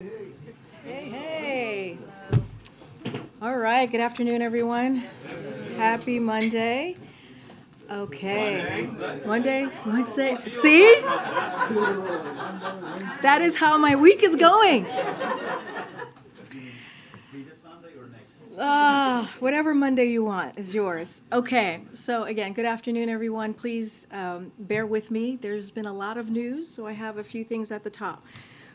Hey, hey. All right, good afternoon, everyone. Happy Monday. Okay. Monday, Wednesday. See? That is how my week is going. Whatever Monday you want is yours. Okay, so again, good afternoon, everyone. Please bear with me. There's been a lot of news, so I have a few things at the top.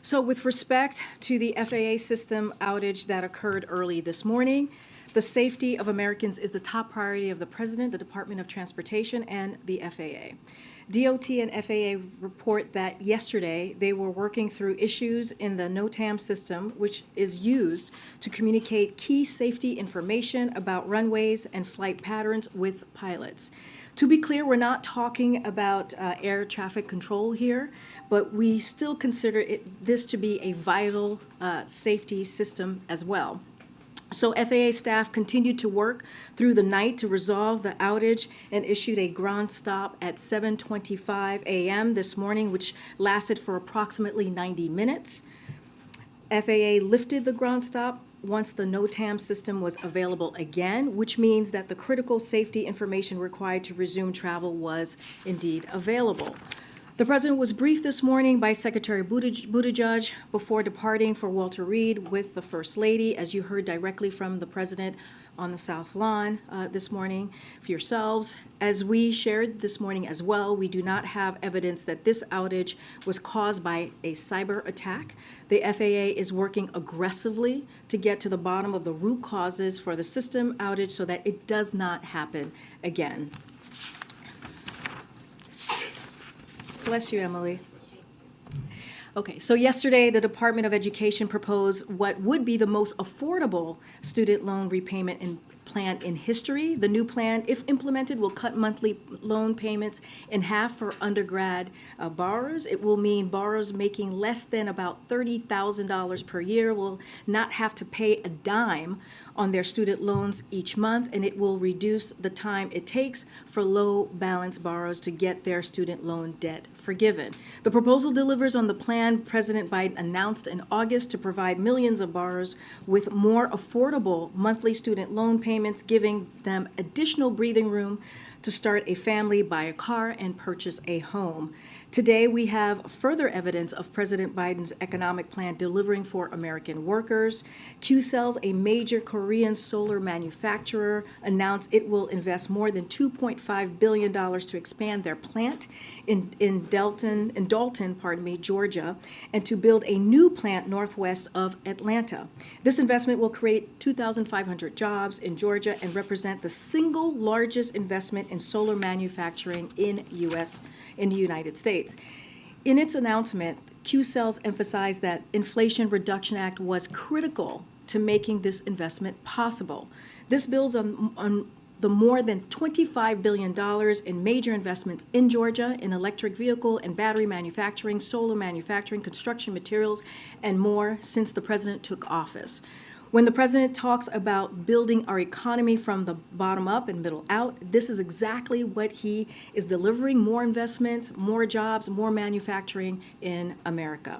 So with respect to the FAA system outage that occurred early this morning, the safety of Americans is the top priority of the President, the Department of Transportation, and the FAA. DOT and FAA report that yesterday they were working through issues in the NOTAM system, which is used to communicate key safety information about runways and flight patterns with pilots. To be clear, we're not talking about air traffic control here, but we still consider this to be a vital safety system as well. So FAA staff continued to work through the night to resolve the outage and issued a ground stop at 7:25 a.m. this morning, which lasted for approximately 90 minutes. FAA lifted the ground stop once the NOTAM system was available again, which means that the critical safety information required to resume travel was indeed available. The President was briefed this morning by Secretary Buttigieg before departing for Walter Reed with the First Lady, as you heard directly from the President on the South Lawn this morning for yourselves. As we shared this morning as well, we do not have evidence that this outage was caused by a cyber attack. The FAA is working aggressively to get to the bottom of the root causes for the system outage so that it does not happen again. Bless you, Emily. Okay, so yesterday the Department of Education proposed what would be the most affordable student loan repayment plan in history. The new plan, if implemented, will cut monthly loan payments in half for undergrad borrowers. It will mean borrowers making less than about $30,000 per year will not have to pay a dime on their student loans each month, and it will reduce the time it takes for low balance borrowers to get their student loan debt forgiven. The proposal delivers on the plan President Biden announced in August to provide millions of borrowers with more affordable monthly student loan payments, giving them additional breathing room to start a family, buy a car, and purchase a home. Today, we have further evidence of President Biden's economic plan delivering for American workers. Qcells, a major Korean solar manufacturer, announced it will invest more than $2.5 billion to expand their plant in Dalton, Georgia, and to build a new plant northwest of Atlanta. This investment will create 2,500 jobs in Georgia and represent the single largest investment in solar manufacturing in the United States. In its announcement, Qcells emphasized that Inflation Reduction Act was critical to making this investment possible. This builds on the more than $25 billion in major investments in Georgia in electric vehicle and battery manufacturing, solar manufacturing, construction materials, and more since the president took office. When the president talks about building our economy from the bottom up and middle out, this is exactly what he is delivering: more investment, more jobs, more manufacturing in America.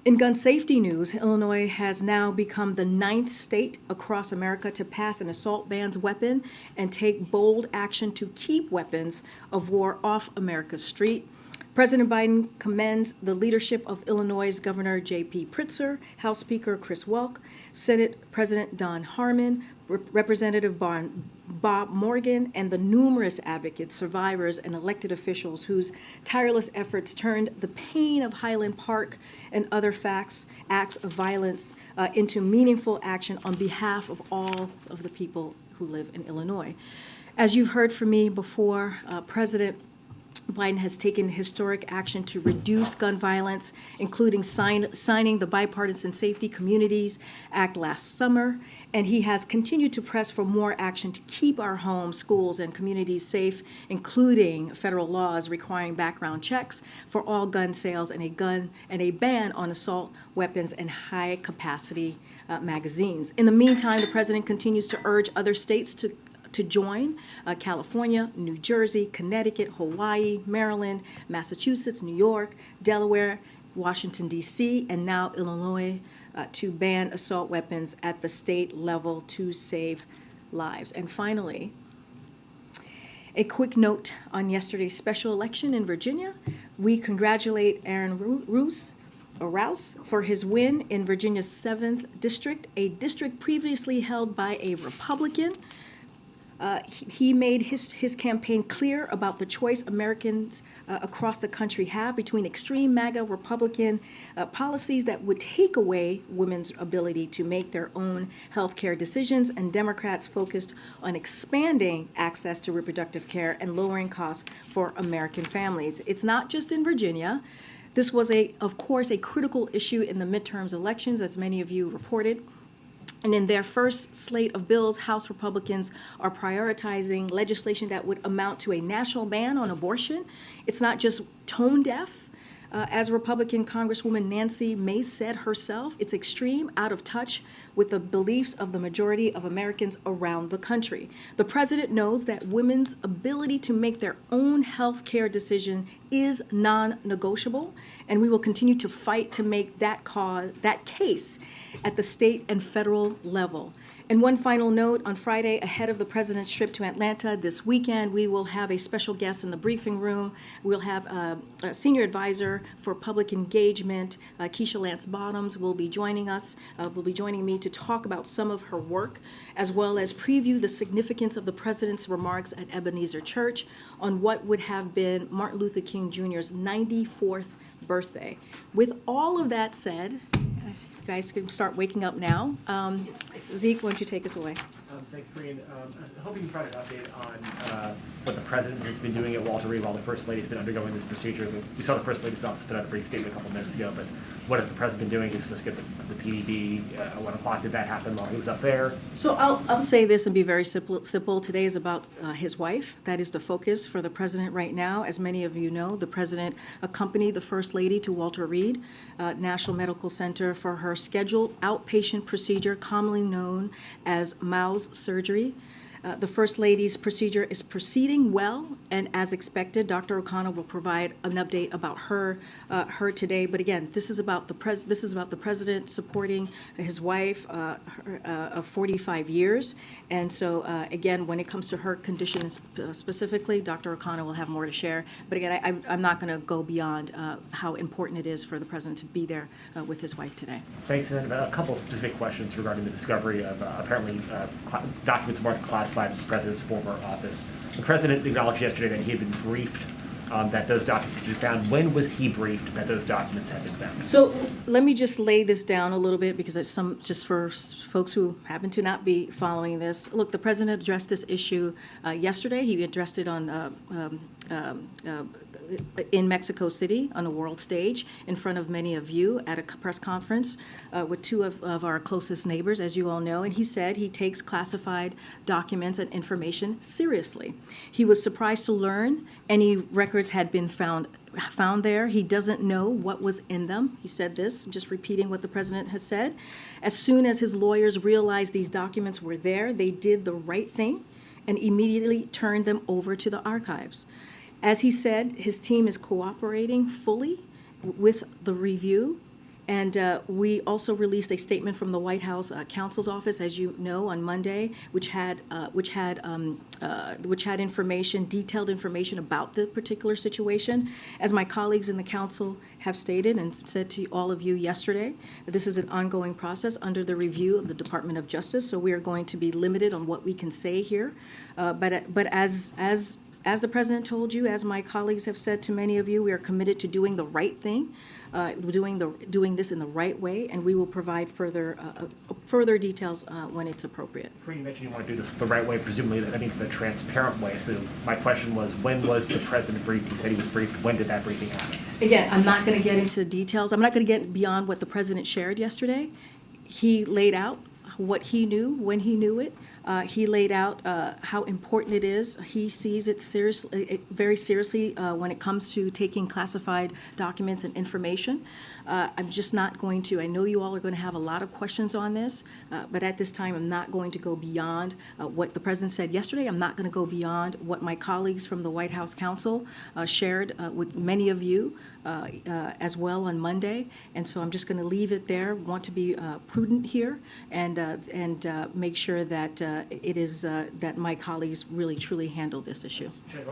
In gun safety news, Illinois has now become the 9th state across America to pass an assault bans weapon and take bold action to keep weapons of war off America's street. President Biden commends the leadership of Illinois' Governor J.P. Pritzker, House Speaker Chris Welk, Senate President Don Harmon, Representative Bob Morgan, and the numerous advocates, survivors, and elected officials whose tireless efforts turned the pain of Highland Park and other acts of violence into meaningful action on behalf of all of the people who live in Illinois. As you've heard from me before, President Biden has taken historic action to reduce gun violence, including signing the Bipartisan Safety Communities Act last summer, and he has continued to press for more action to keep our homes, schools, and communities safe, including federal laws requiring background checks for all gun sales and a ban on assault weapons and high-capacity magazines. In the meantime, the president continues to urge other states to join California, New Jersey, Connecticut, Hawaii, Maryland, Massachusetts, New York, Delaware, Washington, D.C., and now Illinois to ban assault weapons at the state level to save lives. And finally, a quick note on yesterday's special election in Virginia. We congratulate Aaron Rouse for his win in Virginia's 7th district, a district previously held by a Republican. He made his campaign clear about the choice Americans across the country have between extreme MAGA Republican policies that would take away women's ability to make their own health care decisions, and Democrats focused on expanding access to reproductive care and lowering costs for American families. It's not just in Virginia. This was, of course, a critical issue in the midterms elections, as many of you reported. And in their first slate of bills, House Republicans are prioritizing legislation that would amount to a national ban on abortion. It's not just tone deaf. As Republican Congresswoman Nancy Mace said herself, it's extreme, out of touch with the beliefs of the majority of Americans around the country. The president knows that women's ability to make their own health care decision is non-negotiable, and we will continue to fight to make that case at the state and federal level. And one final note, on Friday, ahead of the president's trip to Atlanta this weekend, we will have a special guest in the briefing room. We'll have a senior advisor for public engagement, Keisha Lance Bottoms, will be joining us, will be joining me to talk about some of her work, as well as preview the significance of the president's remarks at Ebenezer Church on what would have been Martin Luther King Jr.'s 94th birthday. With all of that said, you guys can start waking up now. Zeke, why don't you take us away? Thanks, Karine. I was hoping you could provide an update on what the president has been doing at Walter Reed while the First Lady's been undergoing this procedure. We saw the First Lady's office put out a brief statement a couple minutes ago, but what has the president been doing? He's supposed to get the PED at 1 o'clock. Did that happen while he was up there? So I'll say this and be very simple. Today is about his wife. That is the focus for the president right now. As many of you know, the president accompanied the First Lady to Walter Reed National Medical Center for her scheduled outpatient procedure, commonly known as Mau's surgery. The First Lady's procedure is proceeding well, and as expected, Dr. O'Connor will provide an update about her today. But again, this is about the president supporting his wife of 45 years. And so again, when it comes to her condition specifically, Dr. O'Connor will have more to share. But again, I'm not going to go beyond how important it is for the president to be there with his wife today. Thanks. And then a couple specific questions regarding the discovery of apparently documents marked classified by the president's former office. The president acknowledged yesterday that he had been briefed that those documents had been found. When was he briefed that those documents had been found? So let me just lay this down a little bit, because it's just for folks who happen to not be following this. Look, the president addressed this issue yesterday. He addressed it on in Mexico City on a world stage in front of many of you at a press conference with two of our closest neighbors, as you all know. And he said he takes classified documents and information seriously. He was surprised to learn any records had been found there. He doesn't know what was in them. He said this, just repeating what the president has said. As soon as his lawyers realized these documents were there, they did the right thing and immediately turned them over to the archives. As he said, his team is cooperating fully with the review. And we also released a statement from the White House counsel's office, as you know, on Monday, which had information, detailed information about the particular situation. As my colleagues in the council have stated and said to all of you yesterday, that this is an ongoing process under the review of the Department of Justice. So we are going to be limited on what we can say here. But as the president told you, as my colleagues have said to many of you, we are committed to doing the right thing, doing this in the right way, and we will provide further details when it's appropriate. Karine, you mentioned you want to do this the right way. Presumably that means the transparent way. So my question was, when was the president briefed? He said he was briefed. When did that briefing happen? Again, I'm not going to get into details. I'm not going to get beyond what the president shared yesterday. He laid out what he knew when he knew it. He laid out how important it is. He sees it seriously, very seriously when it comes to taking classified documents and information. I'm just not going to, I know you all are going to have a lot of questions on this, but at this time I'm not going to go beyond what the President said yesterday. I'm not going to go beyond what my colleagues from the White House Counsel shared with many of you as well on Monday. And so I'm just going to leave it there. Want to be prudent here and make sure that it is that my colleagues really truly handle this issue.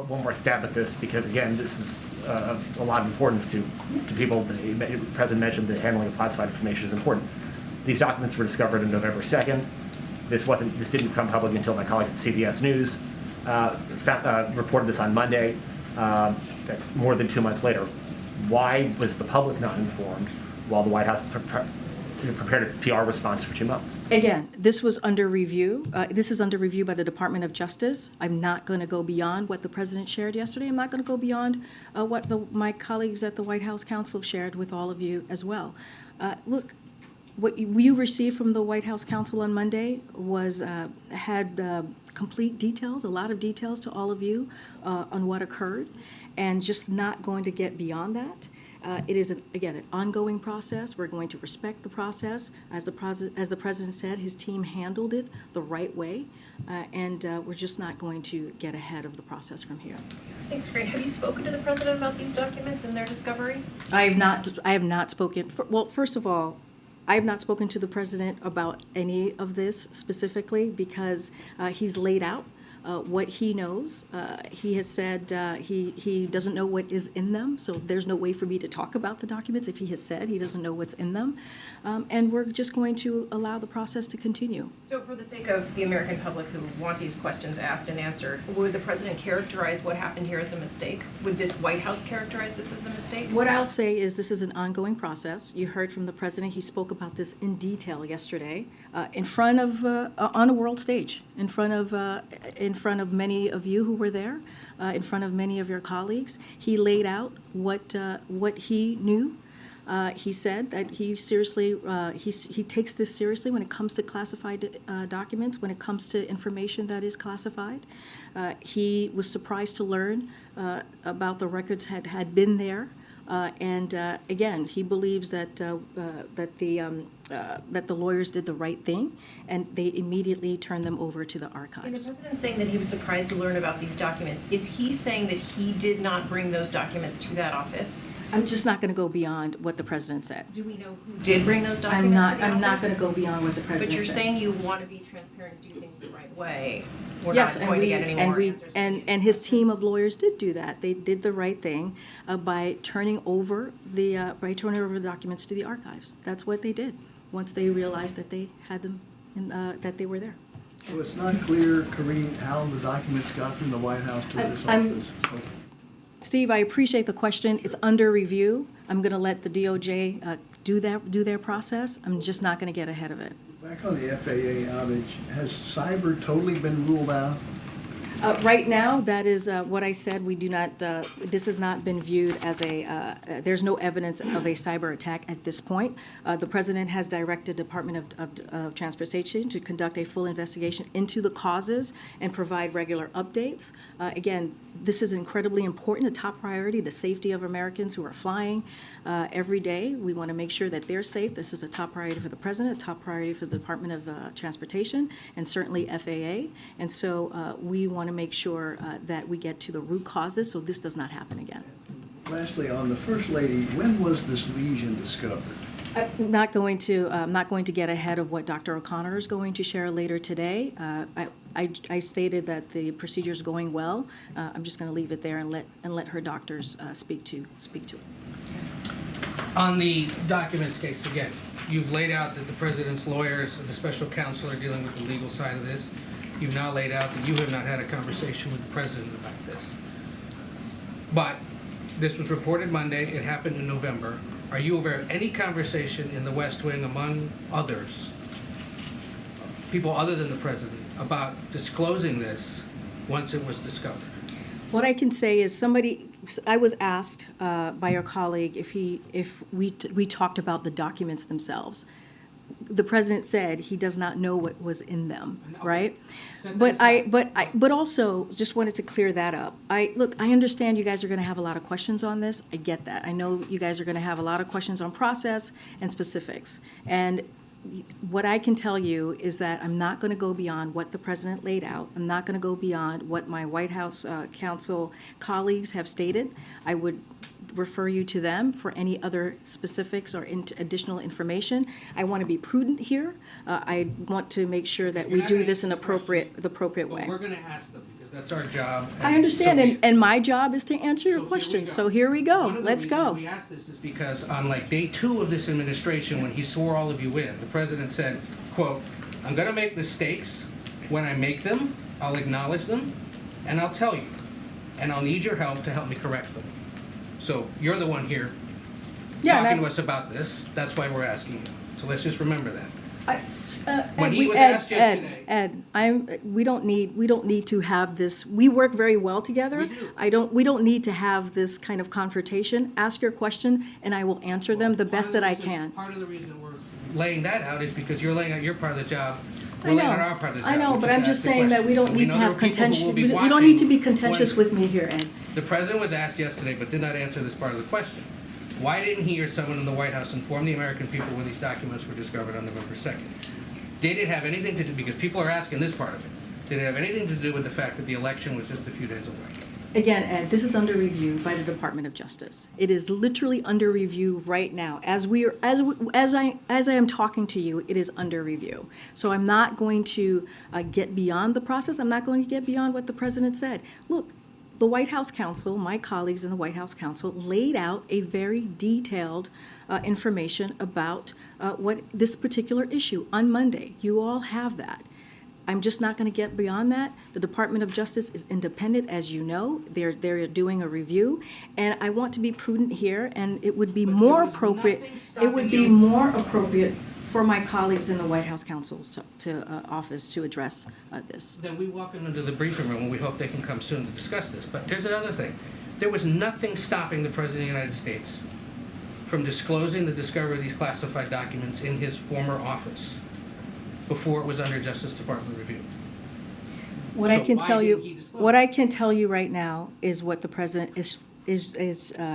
One more stab at this, because again, this is a lot of importance to people. The President mentioned the handling of classified information is important. These documents were discovered on November 2nd. This didn't become public until my colleagues at CBS News reported this on Monday. That's more than 2 months later. Why was the public not informed while the White House prepared its PR response for 2 months? Again, this was under review. This is under review by the Department of Justice. I'm not going to go beyond what the President shared yesterday. I'm not going to go beyond what my colleagues at the White House Counsel shared with all of you as well. Look, what you received from the White House Counsel on Monday was had complete details, a lot of details to all of you on what occurred, and just not going to get beyond that. It is, again, an ongoing process. We're going to respect the process. As the President said, his team handled it the right way, and we're just not going to get ahead of the process from here. Thanks, Karine. Have you spoken to the President about these documents and their discovery? I have not spoken. Well, first of all, I have not spoken to the President about any of this specifically because he's laid out what he knows. He has said he doesn't know what is in them, so there's no way for me to talk about the documents if he has said he doesn't know what's in them. And we're just going to allow the process to continue. So for the sake of the American public who want these questions asked and answered, would the President characterize what happened here as a mistake? Would this White House characterize this as a mistake? What I'll say is this is an ongoing process. You heard from the President. He spoke about this in detail yesterday in front of, on a world stage, in front of many of you who were there, in front of many of your colleagues. He laid out what he knew. He said that he seriously, he takes this seriously when it comes to classified documents, when it comes to information that is classified. He was surprised to learn about the records had been there. And again, he believes that the lawyers did the right thing, and they immediately turned them over to the archives. And the President saying that he was surprised to learn about these documents, is he saying that he did not bring those documents to that office? I'm just not going to go beyond what the President said. Do we know who did bring those documents to the office? I'm not going to go beyond what the President said. But you're saying you want to be transparent and do things the right way. We're Yes, not going to get any more answers. and his team of lawyers did do that. They did the right thing by turning over the documents to the archives. That's what they did once they realized that they had them, that they were there. So it's not clear, Karine, how the documents got from the White House to this office? Steve, I appreciate the question. It's under review. I'm going to let the DOJ do their process. I'm just not going to get ahead of it. Back on the FAA outage, has cyber totally been ruled out? Right now, that is what I said. We do not, this has not been viewed as there's no evidence of a cyber attack at this point. The President has directed Department of Transportation to conduct a full investigation into the causes and provide regular updates. Again, this is incredibly important, a top priority, the safety of Americans who are flying every day. We want to make sure that they're safe. This is a top priority for the President, a top priority for the Department of Transportation, and certainly FAA. And so we want to make sure that we get to the root causes so this does not happen again. Lastly, on the First Lady, when was this lesion discovered? I'm not going to get ahead of what Dr. O'Connor is going to share later today. I stated that the procedure is going well. I'm just going to leave it there and let her doctors speak to it. On the documents case, again, you've laid out that the President's lawyers and the special counsel are dealing with the legal side of this. You've now laid out that you have not had a conversation with the President about this. But this was reported Monday. It happened in November. Are you aware of any conversation in the West Wing among others, people other than the President, about disclosing this once it was discovered? What I can say is I was asked by your colleague if we talked about the documents themselves. the president said he does not know what was in them, Okay. right? Set But that but also just wanted to clear that up. I understand you guys are going to have a lot of questions on this. I get that. I know you guys are going to have a lot of questions on process and specifics. And what I can tell you is that I'm not going to go beyond what the president laid out. I'm not going to go beyond what my White House counsel colleagues have stated. I would refer you to them for any other specifics or additional information. I want to be prudent here. I want to make sure that You're we not do gonna this in answer the appropriate questions, way. But we're going to ask them because that's our job. I understand, So and my job is to answer your so here we questions. go. So here we go. One of the Let's reasons go. we asked this is because on like day 2 of this administration, when he swore all of you in, the president said, quote, "I'm going to make mistakes. When I make them, I'll acknowledge them, and I'll tell you, and I'll need your help to help me correct them." So you're the one here Yeah, and talking I- to us about this. That's why we're asking you. So let's just remember that. When Ed, he was asked yesterday- Ed, we don't need to have this. We work very well together. We do. We don't need to have this kind of confrontation. Ask your question, and I will answer them the best that I can. Part of the reason we're laying that out is because you're laying out your part of the job. I We're laying know, out our part of the job. I know, which but is I'm to just ask the saying that we question. don't need to know have there are people who contention. will be We don't need to be watching contentious when- with me here, Ed. The president was asked yesterday, but did not answer this part of the question. Why didn't he or someone in the White House inform the American people when these documents were discovered on November 2nd? Did it have anything to do, because people are asking this part of it, did it have anything to do with the fact that the election was just a few days away? Again, Ed, this is under review by the Department of Justice. It is literally under review right now. As I am talking to you, it is under review. So I'm not going to get beyond the process. I'm not going to get beyond what the president said. Look, the White House counsel, my colleagues in the White House counsel, laid out a very detailed information about what this particular issue on Monday. You all have that. I'm just not going to get beyond that. The Department of Justice is independent, as you know. They're doing a review, and I want to be prudent here. And it would be But more there was appropriate. nothing It would stopping be you- more appropriate for my colleagues in the White House counsel's office to address this. Then we welcome them to the briefing room, and we hope they can come soon to discuss this. But there's another thing. There was nothing stopping the President of the United States from disclosing the discovery of these classified documents in his former office before it was under Justice Department review. What I So can why tell didn't he you, disclose what it? I can tell you right now is what the president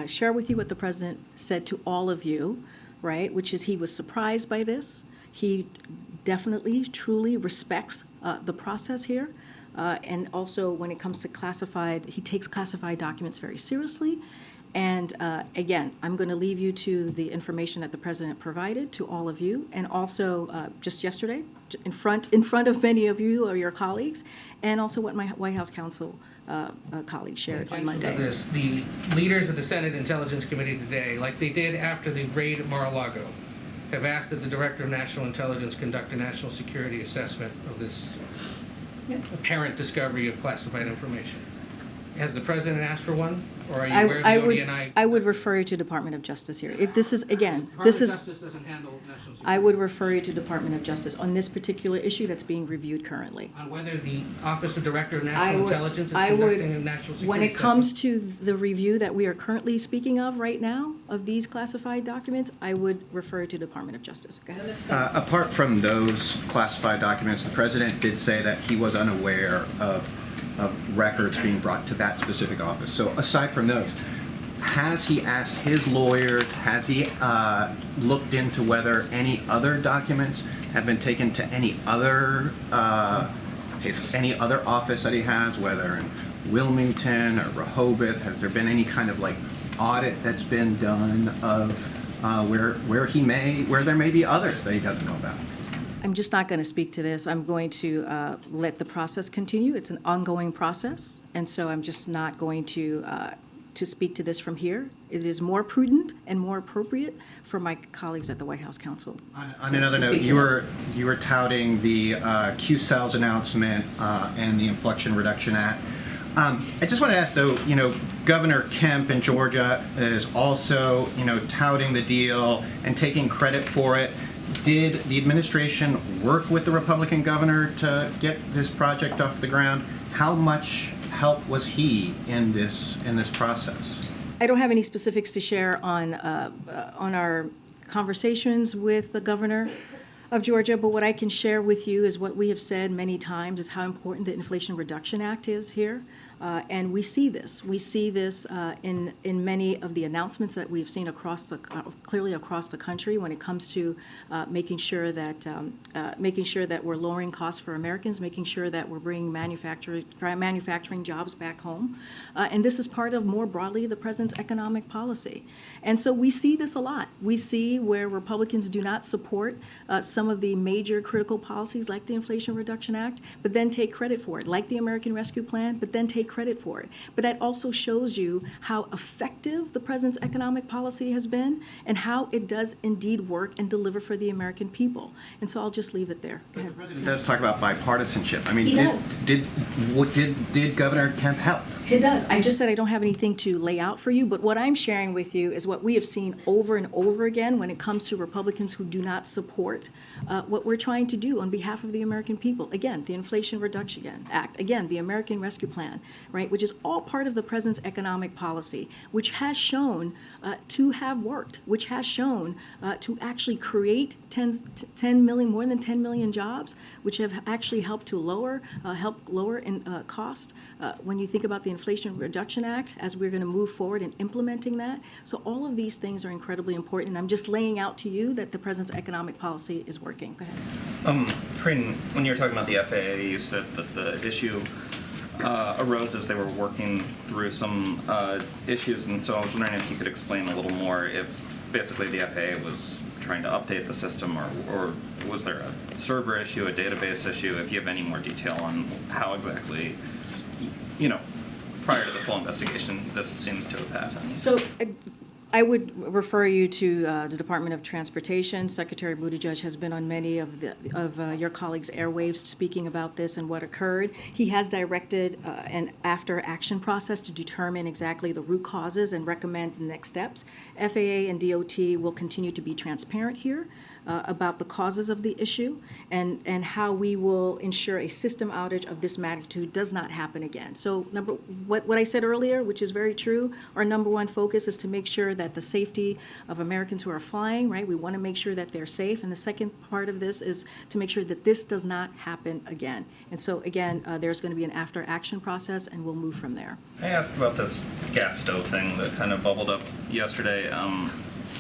share with you what the president said to all of you, right? Which is he was surprised by this. He definitely, truly respects the process here. And also when it comes to classified, he takes classified documents very seriously. And again, I'm going to leave you to the information that the president provided to all of you, and also just yesterday, in front of many of you or your colleagues, and also what my White House counsel colleagues shared on Intentions of Monday. this, the leaders of the Senate Intelligence Committee today, like they did after the raid at Mar-a-Lago, have asked that the Director of National Intelligence conduct a national security assessment of this apparent discovery of classified information. Has the president asked for one, or are you aware of the ODNI? I would refer you to Department of Justice here. This is, again, Department this of is, Justice doesn't handle national security. I would refer you to Department of Justice on this particular issue that's being reviewed currently. On whether the Office of Director of I National would- Intelligence is I would- conducting a national security When it assessment? comes to the review that we are currently speaking of right now, of these classified documents, I would refer you to Department of Justice. Go ahead. Apart from those classified documents, the president did say that he was unaware of records being brought to that specific office. So aside from those, has he asked his lawyers, has he looked into whether any other documents have been taken to any other office that he has, whether in Wilmington or Rehoboth? Has there been any kind of like audit that's been done of where there may be others that he doesn't know about? I'm just not going to speak to this. I'm going to let the process continue. It's an ongoing process, and so I'm just not going to speak to this from here. It is more prudent and more appropriate for my colleagues at the White House Counsel. On another note, you were touting the Q-Cells announcement and the Inflation Reduction Act. I just want to ask, though, Governor Kemp in Georgia is also, touting the deal and taking credit for it. Did the administration work with the Republican governor to get this project off the ground? How much help was he in this process? I don't have any specifics to share on our conversations with the governor. of Georgia, but what I can share with you is what we have said many times is how important the Inflation Reduction Act is here. And we see this. We see this in many of the announcements that we've seen clearly across the country when it comes to making sure that we're lowering costs for Americans, making sure that we're bringing manufacturing jobs back home. And this is part of, more broadly, the president's economic policy. And so we see this a lot. We see where Republicans do not support some of the major critical policies like the Inflation Reduction Act, but then take credit for it, like the American Rescue Plan, but then take credit for it. But that also shows you how effective the president's economic policy has been and how it does indeed work and deliver for the American people. And so I'll just leave it there. Go ahead. The president does talk about bipartisanship. I mean, He does. did Governor Kemp help? It does. I just said I don't have anything to lay out for you, but what I'm sharing with you is what we have seen over and over again when it comes to Republicans who do not support what we're trying to do on behalf of the American people. Again, the Inflation Reduction Act. Again, the American Rescue Plan, right, which is all part of the president's economic policy, which has shown to have worked, which has shown to actually create more than 10 million jobs, which have actually helped lower in cost. When you think about the Inflation Reduction Act, as we're going to move forward in implementing that. So all of these things are incredibly important. And I'm just laying out to you that the president's economic policy is working. Go ahead. Karine, when you were talking about the FAA, you said that the issue arose as they were working through some issues. And so I was wondering if you could explain a little more if basically the FAA was trying to update the system, or was there a server issue, a database issue, if you have any more detail on how exactly, prior to the full investigation, this seems to have happened. So I would refer you to the Department of Transportation. Secretary Buttigieg has been on many of your colleagues' airwaves speaking about this and what occurred. He has directed an after-action process to determine exactly the root causes and recommend the next steps. FAA and DOT will continue to be transparent here about the causes of the issue and how we will ensure a system outage of this magnitude does not happen again. So what I said earlier, which is very true, our number one focus is to make sure that the safety of Americans who are flying, right? We want to make sure that they're safe. And the second part of this is to make sure that this does not happen again. And so again, there's going to be an after action process and we'll move from there. I asked about this gas stove thing that kind of bubbled up yesterday.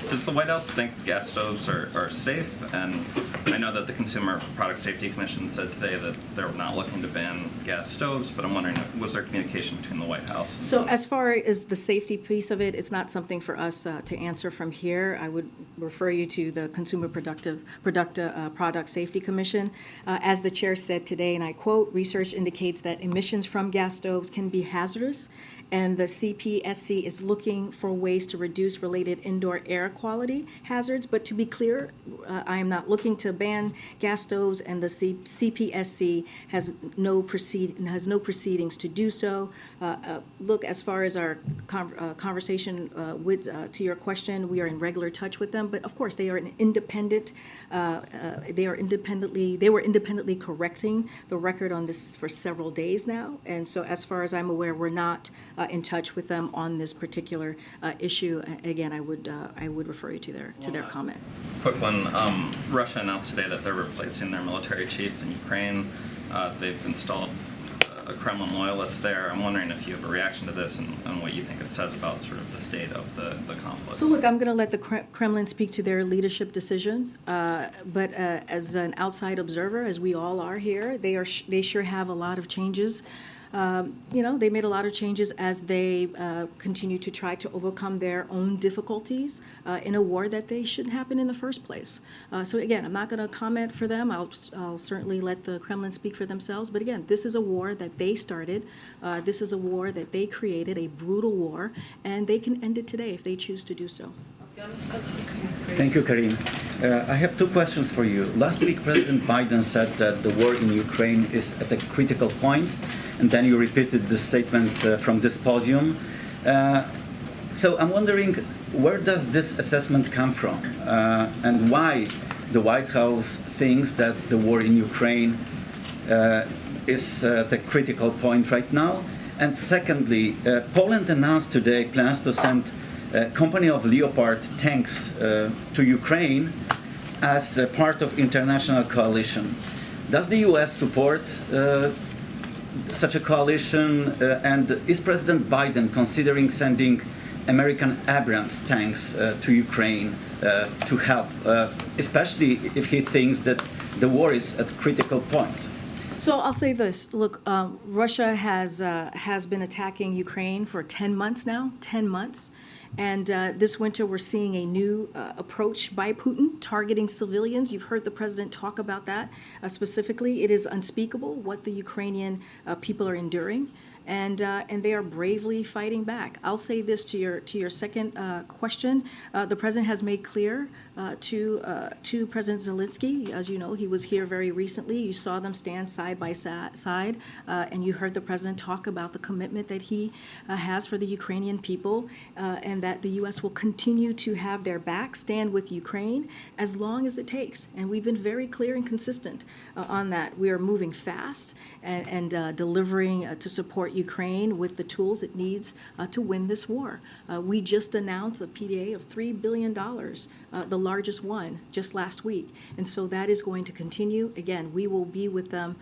Does the White House think gas stoves are safe? And I know that the Consumer Product Safety Commission said today that they're not looking to ban gas stoves, but I'm wondering, was there communication between the White House? So as far as the safety piece of it, it's not something for us to answer from here. I would refer you to the Consumer Product Safety Commission. As the chair said today, and I quote, research indicates that emissions from gas stoves can be hazardous, and the CPSC is looking for ways to reduce related indoor air quality hazards. But to be clear, I am not looking to ban gas stoves, and the CPSC has no proceedings to do so. Look, as far as our conversation to your question, we are in regular touch with them. But of course, they are an independent. They were independently correcting the record on this for several days now, and so as far as I'm aware, we're not in touch with them on this particular issue. Again, I would refer you to their comment. Quick one. Russia announced today that they're replacing their military chief in Ukraine. They've installed a Kremlin loyalist there. I'm wondering if you have a reaction to this and what you think it says about sort of the state of the conflict. So look, I'm going to let the Kremlin speak to their leadership decision, but as an outside observer, as we all are here, they sure have a lot of changes. They made a lot of changes as they continue to try to overcome their own difficulties in a war that they shouldn't happen in the first place. So again, I'm not going to comment for them. I'll certainly let the Kremlin speak for themselves. But again, this is a war that they started. This is a war that they created, a brutal war, and they can end it today if they choose to do so. Thank you, Karine. I have two questions for you. Last week, President Biden said that the war in Ukraine is at a critical point, and then you repeated the statement from this podium. So I'm wondering, where does this assessment come from, and why the White House thinks that the war in Ukraine is the critical point right now? And secondly, Poland announced today plans to send a company of Leopard tanks to Ukraine. as a part of international coalition. Does the U.S. support such a coalition, and is President Biden considering sending American Abrams tanks to Ukraine to help, especially if he thinks that the war is at a critical point? So I'll say this. Look, Russia has been attacking Ukraine for 10 months now, 10 months. And this winter, we're seeing a new approach by Putin targeting civilians. You've heard the president talk about that specifically. It is unspeakable what the Ukrainian people are enduring. And they are bravely fighting back. I'll say this to your second question. The president has made clear to President Zelensky, as you know, he was here very recently. You saw them stand side by side, and you heard the president talk about the commitment that he has for the Ukrainian people, and that the U.S. will continue to have their back, stand with Ukraine as long as it takes. And we've been very clear and consistent on that. We are moving fast and delivering to support Ukraine with the tools it needs to win this war. We just announced a PDA of $3 billion, the largest one just last week. And so that is going to continue. Again, we will be with them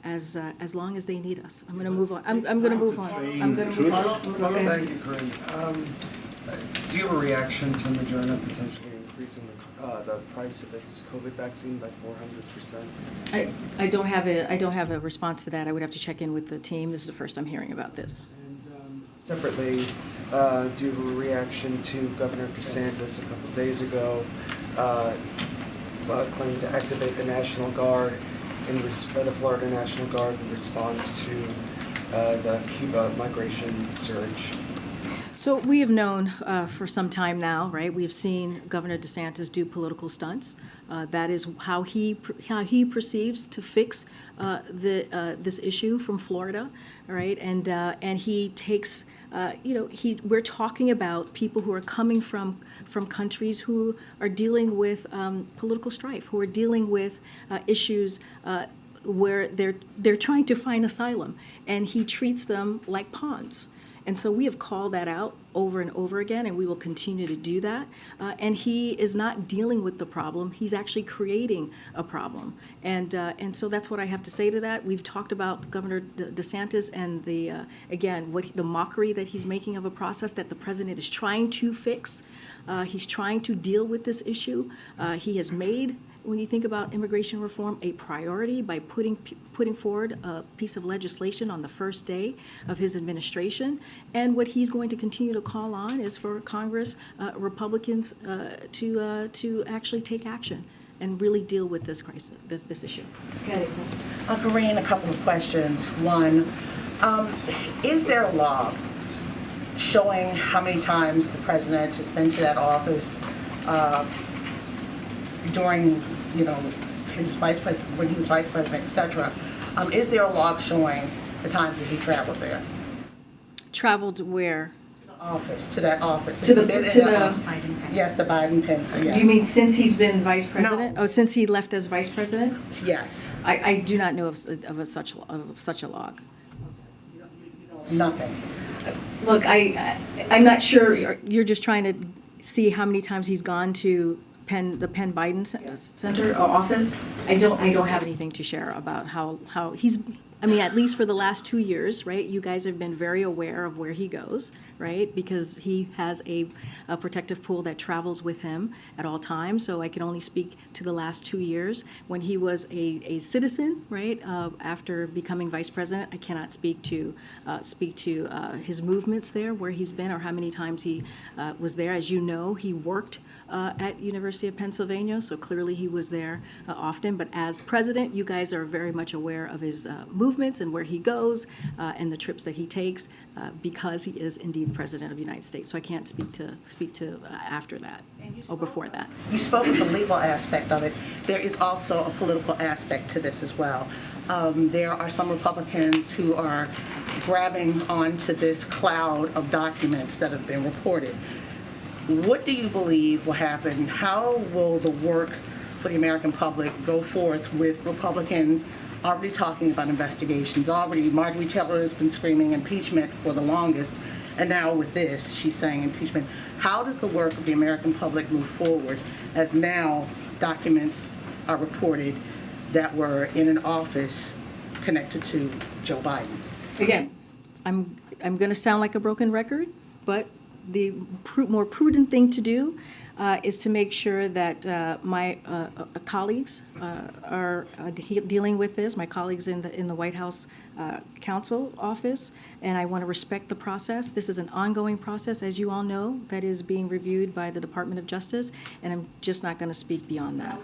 as long as they need us. I'm going to move on. I'm going to move on. I'm going to move on. Okay. Thank you, Karine. Do you have a reaction to Moderna potentially increasing the price of its COVID vaccine by 400%? I don't have a response to that. I would have to check in with the team. This is the first I'm hearing about this. And separately, do you have a reaction to Governor DeSantis a couple days ago claiming to activate the National Guard the Florida National Guard in response to the Cuba migration surge? So we have known for some time now, right? We have seen Governor DeSantis do political stunts. That is how he perceives to fix this issue from Florida, right? And he takes, we're talking about people who are coming from countries who are dealing with political strife, who are dealing with issues where they're trying to find asylum, and he treats them like pawns. And so we have called that out over and over again, and we will continue to do that. And he is not dealing with the problem. He's actually creating a problem. And so that's what I have to say to that. We've talked about Governor DeSantis and the mockery that he's making of a process that the president is trying to fix. He's trying to deal with this issue. He has made, when you think about immigration reform, a priority by putting forward a piece of legislation on the first day of his administration. And what he's going to continue to call on is for Congress, Republicans, to actually take action and really deal with this crisis, this issue. Okay. Karine, a couple of questions. One, is there a log showing how many times the president has been to that office during, his vice president, when he was vice president, etc.? Is there a log showing the times that he traveled there? Traveled where? To that office. Yes, the Biden-Pence. Yes. You mean since he's been vice president? No. Oh, since he left as vice president? Yes. I do not know of such a log. Nothing. Look, I'm not sure. You're just trying to see how many times he's gone to the Penn Biden Center or office. I don't have anything to share about how he's. I mean, at least for the last 2 years, right? You guys have been very aware of where he goes, right? Because he has a protective pool that travels with him at all times. So I can only speak to the last 2 years. When he was a citizen, right? After becoming vice president, I cannot speak to his movements there, where he's been, or how many times he was there. As you know, he worked at University of Pennsylvania, so clearly he was there often. But as president, you guys are very much aware of his movements and where he goes and the trips that he takes, because he is indeed president of the United States. So I can't speak to after that or before that. You spoke of the legal aspect of it. There is also a political aspect to this as well. There are some Republicans who are grabbing onto this cloud of documents that have been reported. What do you believe will happen? How will the work for the American public go forth with Republicans already talking about investigations? Already, Marjorie Taylor has been screaming impeachment for the longest, and now with this, she's saying impeachment. How does the work of the American public move forward as now documents are reported that were in an office connected to Joe Biden. Again, I'm going to sound like a broken record, but the more prudent thing to do is to make sure that my colleagues are dealing with this, my colleagues in the White House counsel office, and I want to respect the process. This is an ongoing process, as you all know, that is being reviewed by the Department of Justice, and I'm just not going to speak beyond that.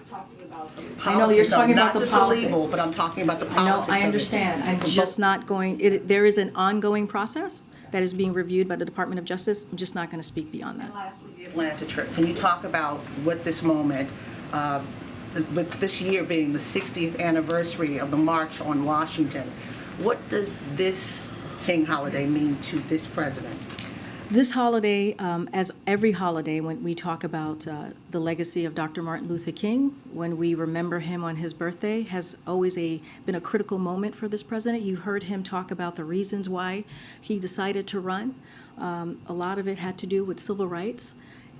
I know you're talking about the politics. Not just the legal, but I'm talking about the politics. I understand. I'm just not going, there is an ongoing process that is being reviewed by the Department of Justice. I'm just not going to speak beyond that. And lastly, the Atlanta trip. Can you talk about what this moment, with this year being the 60th anniversary of the March on Washington, what does this King holiday mean to this president? This holiday, as every holiday, when we talk about the legacy of Dr. Martin Luther King, when we remember him on his birthday, has always been a critical moment for this president. You heard him talk about the reasons why he decided to run. A lot of it had to do with civil rights.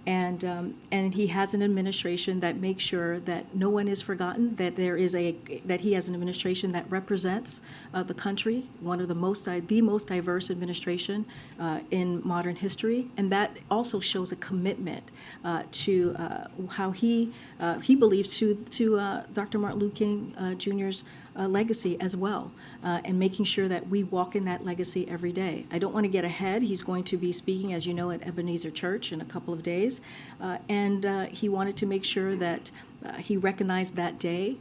And he has an administration that makes sure that no one is forgotten, that that he has an administration that represents the country, one of the most diverse administration in modern history, and that also shows a commitment to how he believes to Dr. Martin Luther King Jr.'s legacy as well, and making sure that we walk in that legacy every day. I don't want to get ahead. He's going to be speaking, as you know, at Ebenezer Church in a couple of days, and he wanted to make sure that he recognized that day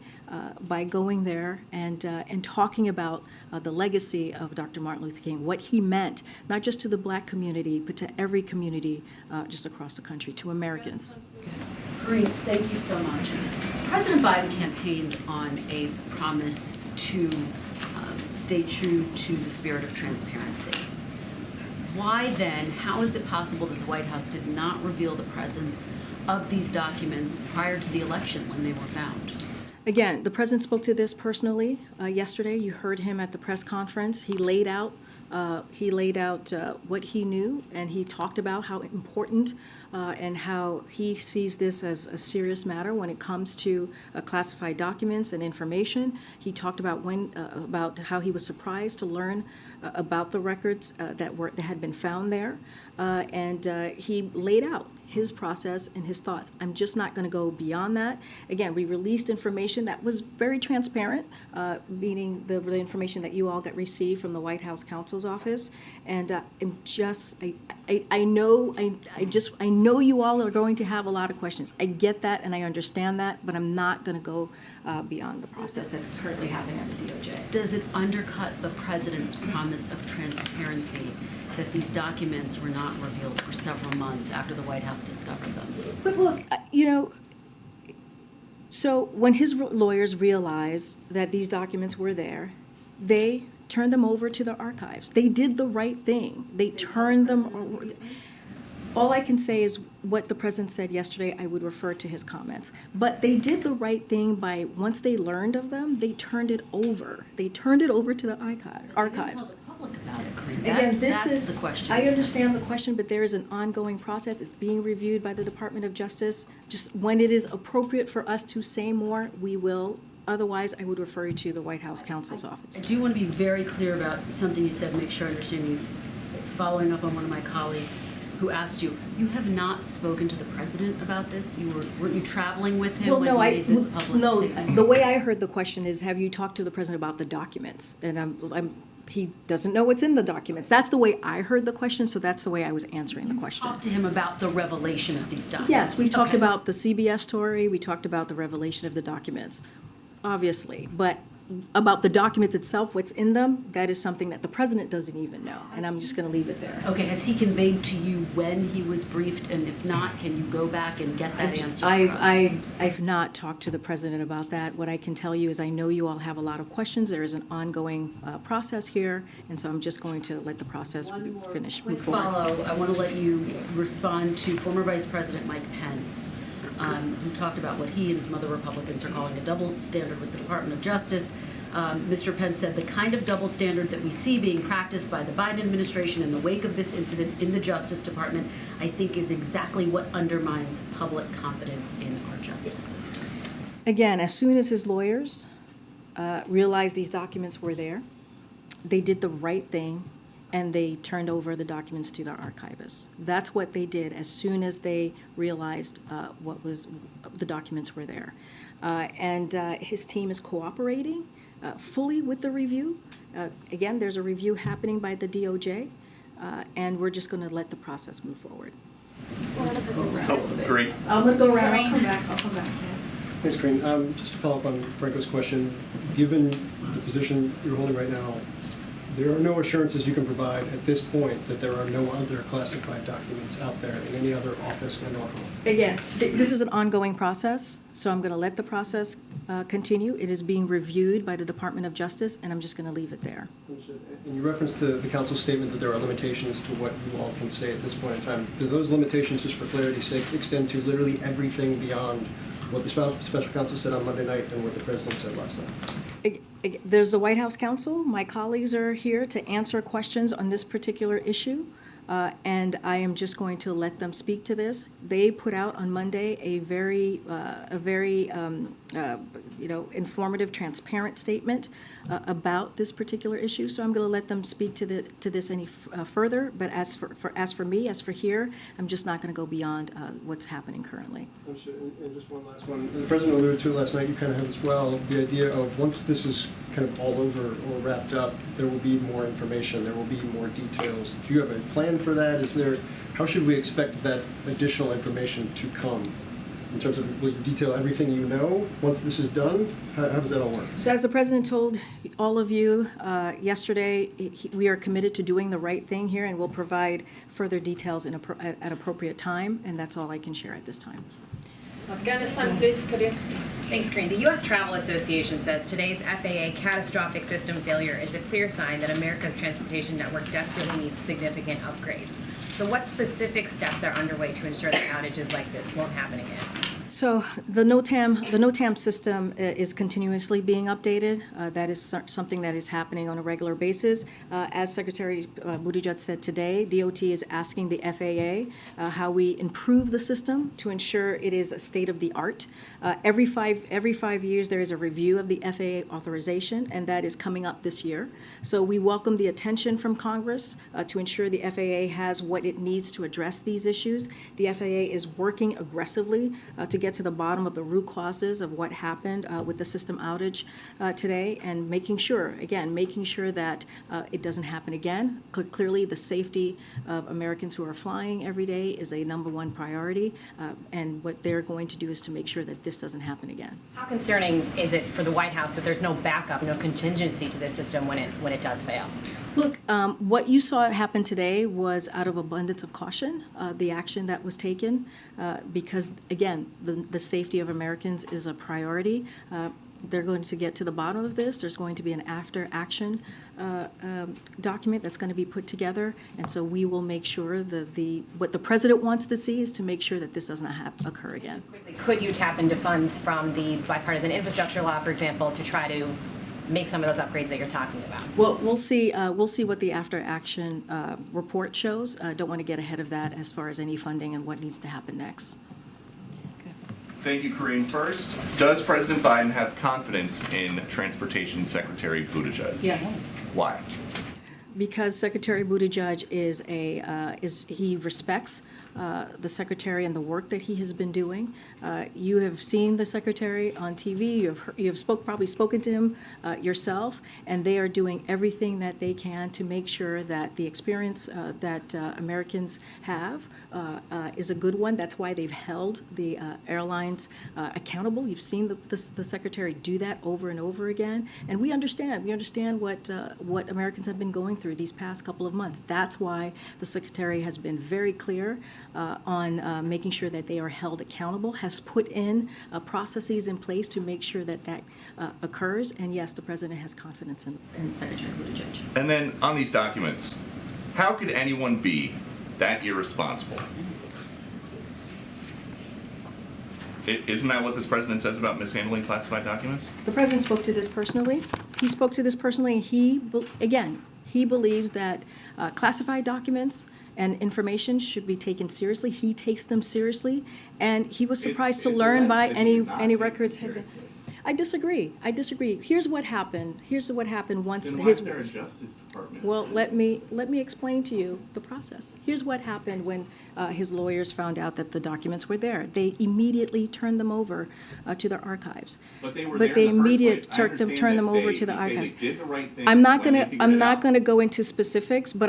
by going there and talking about the legacy of Dr. Martin Luther King, what he meant, not just to the Black community, but to every community just across the country, to Americans. Karine, thank you so much. President Biden campaigned on a promise to stay true to the spirit of transparency. Why then, how is it possible that the White House did not reveal the presence of these documents prior to the election when they were found? Again, the president spoke to this personally yesterday. You heard him at the press conference. He laid out what he knew, and he talked about how important and how he sees this as a serious matter when it comes to classified documents and information. He talked about about how he was surprised to learn about the records that had been found there, and he laid out his process and his thoughts. I'm just not going to go beyond that. Again, we released information that was very transparent, meaning the information that you all got received from the White House counsel's office. And I know you all are going to have a lot of questions. I get that and I understand that, but I'm not going to go beyond the process that's currently happening at the DOJ. Does it undercut the president's promise of transparency that these documents were not revealed for several months after the White House discovered them? But look, so when his lawyers realized that these documents were there, they turned them over to the archives. They did the right thing. They turned them over. All I can say is what the president said yesterday. I would refer to his comments. But they did the right thing by, once they learned of them, they turned it over. They turned it over to the archives. About it, Karine. Again, that's the question. I understand the question, but there is an ongoing process. It's being reviewed by the Department of Justice. Just when it is appropriate for us to say more, we will. Otherwise, I would refer you to the White House counsel's office. I do want to be very clear about something you said, make sure I understand you. Following up on one of my colleagues who asked you, you have not spoken to the president about this? Weren't you traveling with him when he made this public statement? The way I heard the question is, have you talked to the president about the documents? And he doesn't know what's in the documents. That's the way I heard the question, so that's the way I was answering the question. Talk to him about the revelation of these documents. Yes, we've talked about the CBS story. We talked about the revelation of the documents, obviously. But about the documents itself, what's in them, that is something that the president doesn't even know. And I'm just going to leave it there. Okay, has he conveyed to you when he was briefed? And if not, can you go back and get that answer for us? I've not talked to the president about that. What I can tell you is I know you all have a lot of questions. There is an ongoing process here. And so I'm just going to let the process finish, move forward. Follow, I want to let you respond to former Vice President Mike Pence, who talked about what he and some other Republicans are calling a double standard with the Department of Justice. Mr. Pence said the kind of double standard that we see being practiced by the Biden administration in the wake of this incident in the Justice Department, I think is exactly what undermines public confidence in our justice system. Again, as soon as his lawyers realized these documents were there, they did the right thing and they turned over the documents to the archivist. That's what they did as soon as they realized the documents were there. And his team is cooperating fully with the review. Again, there's a review happening by the DOJ, and we're just going to let the process move forward. Great. I'm going to go around. I'll come back. Thanks, Karine. Just to follow up on Franco's question, given the position you're holding right now, there are no assurances you can provide at this point that there are no other classified documents out there in any other office and or home. Again, this is an ongoing process, so I'm going to let the process continue. It is being reviewed by the Department of Justice, and I'm just going to leave it there. And you referenced the council's statement that there are limitations to what you all can say at this point in time. Do those limitations, just for clarity's sake, extend to literally everything beyond what the special counsel said on Monday night and what the president said last night? There's the White House counsel. My colleagues are here to answer questions on this particular issue, and I am just going to let them speak to this. They put out on Monday a very informative, transparent statement about this particular issue. So I'm going to let them speak to this any further. But as for me, as for here, I'm just not going to go beyond what's happening currently. And just one last one. The president alluded to it last night. You kind of have as well the idea of once this is kind of all over or wrapped up, there will be more information. There will be more details. Do you have a plan for that? How should we expect that additional information to come? In terms of, will you detail everything you know once this is done? How does that all work? So as the president told all of you yesterday, we are committed to doing the right thing here, and we'll provide further details at appropriate time, and that's all I can share at this time. Afghanistan, please, Karine. Thanks, Karine. The U.S. Travel Association says today's FAA catastrophic system failure is a clear sign that America's transportation network desperately needs significant upgrades. So what specific steps are underway to ensure that outages like this won't happen again? So the NOTAM system is continuously being updated. That is something that is happening on a regular basis. As Secretary Buttigieg said today, DOT is asking the FAA how we improve the system to ensure it is a state of the art. Every 5 years there is a review of the FAA authorization, and that is coming up this year. So we welcome the attention from Congress to ensure the FAA has what it needs to address these issues. The FAA is working aggressively to get to the bottom of the root causes of what happened with the system outage today, and making sure that it doesn't happen again. Clearly, the safety of Americans who are flying every day is a #1 priority, and what they're going to do is to make sure that this doesn't happen again. How concerning is it for the White House that there's no backup, no contingency to this system when it does fail? Look, what you saw happen today was out of abundance of caution, the action that was taken, because, again, the safety of Americans is a priority. They're going to get to the bottom of this. There's going to be an after-action document that's going to be put together, and so we will make sure that what the president wants to see is to make sure that this doesn't occur again. Could you tap into funds from the bipartisan infrastructure law, for example, to try to make some of those upgrades that you're talking about? Well, we'll see what the after-action report shows. Don't want to get ahead of that as far as any funding and what needs to happen next. Thank you, Karine. First, does President Biden have confidence in Transportation Secretary Buttigieg? Yes. Why? Because Secretary Buttigieg he respects the secretary and the work that he has been doing. You have seen the secretary on TV. You have probably spoken to him yourself, and they are doing everything that they can to make sure that the experience that Americans have is a good one. That's why they've held the airlines accountable. You've seen the secretary do that over and over again, and we understand. We understand what Americans have been going through these past couple of months. That's why the secretary has been very clear on making sure that they are held accountable, has put in processes in place to make sure that occurs. And yes, the president has confidence in Secretary Buttigieg. And then on these documents, how could anyone be that irresponsible? Isn't that what this president says about mishandling classified documents? The president spoke to this personally. He spoke to this personally, and he believes that classified documents and information should be taken seriously. He takes them seriously, and he was surprised to learn by any records had been. I disagree. Here's what happened. Once Then why his. is there a Justice Department? Well, let me explain to you the process. Here's what happened when his lawyers found out that the documents were there. They immediately turned them over to their archives. But they were But there they in the first place. I immediately understand turned them that over they- to the you say they archives. did the right thing I'm not when they gonna figured I'm it not out. gonna go into specifics, but